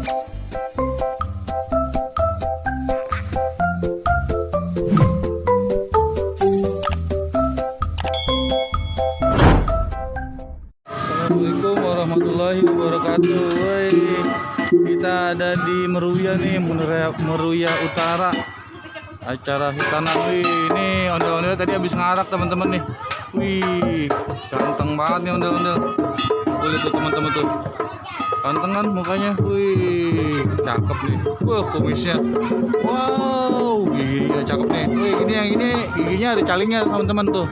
Assalamualaikum warahmatullahi wabarakatuh. Woi, kita ada di Meruya nih, Meruya Utara. Acara hitanan. Wih, ini ondel-ondel tadi habis ngarak teman-teman nih. Wih, ganteng banget nih ondel-ondel. Lihat tuh teman-teman tuh. Ganteng kan mukanya. Wih, cakep nih. Wah, kumisnya. Wow, iya cakep nih. Wih, ini yang ini giginya ada calingnya teman-teman tuh.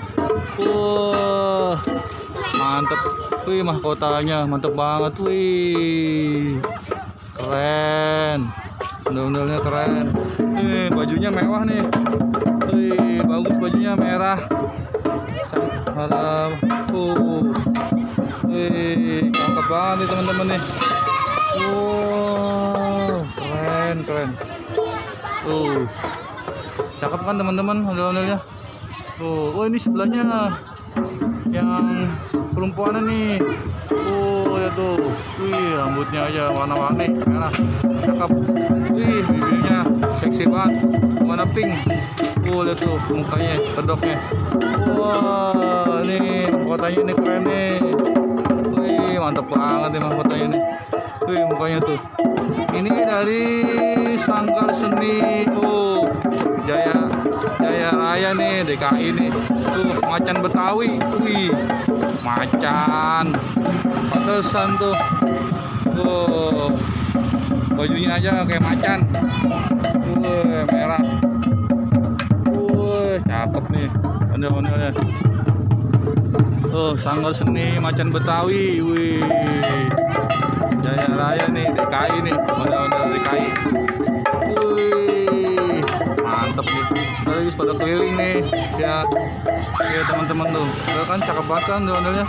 Wah, mantep. Wih, mahkotanya mantep banget. Wih, keren. Ondel-ondelnya keren. Nih, bajunya mewah nih. Wih, bagus bajunya merah. Harap. Wih, cakep banget nih teman-teman nih. Wow, keren. Tuh, cakep kan teman-teman ondel-ondelnya. Tuh, oh ini sebelahnya yang perempuan nih. Oh ya tuh, wih rambutnya aja warna-warni merah, cakep. Wih bibirnya seksi banget, warna pink. Lihat tuh mukanya, kedoknya. Wah ini mahkotanya ini keren nih. Wih mantap banget nih mahkotanya nih. Wih mukanya tuh. Ini dari Sanggar Seni Jaya Raya nih, DKI nih. Tuh macan Betawi. Wih, macan. Pantesan tuh. Bajunya aja kayak macan. Merah. Cakep nih ondel-ondelnya. Sanggar Seni Macan Betawi. Wih. Jaya Raya nih, DKI nih, ondel-ondel DKI. Wih, mantep nih. Kita habis pada keliling nih, ya teman-teman tuh. Tuh kan cakep banget kan ondel-ondelnya.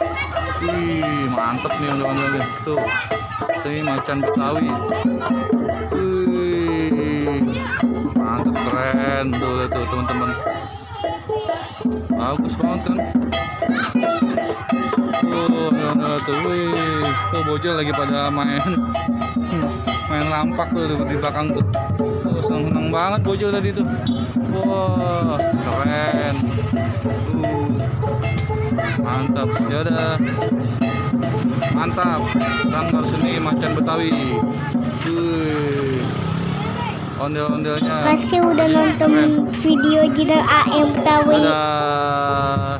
Wih, mantep nih ondel-ondelnya. Tuh, ini Macan Betawi. Wih, mantep keren. Tuh lihat tuh teman-teman. Bagus banget kan. Tuh, wih, tuh bocil lagi pada main lampak tuh di belakang tuh. Seneng banget bocil tadi tuh. Wah, keren. Mantap. Ya udah. Mantap. Sanggar Seni Macan Betawi. Ondel-ondelnya. Kasih udah nonton video Jidal AM Betawi. Dadah.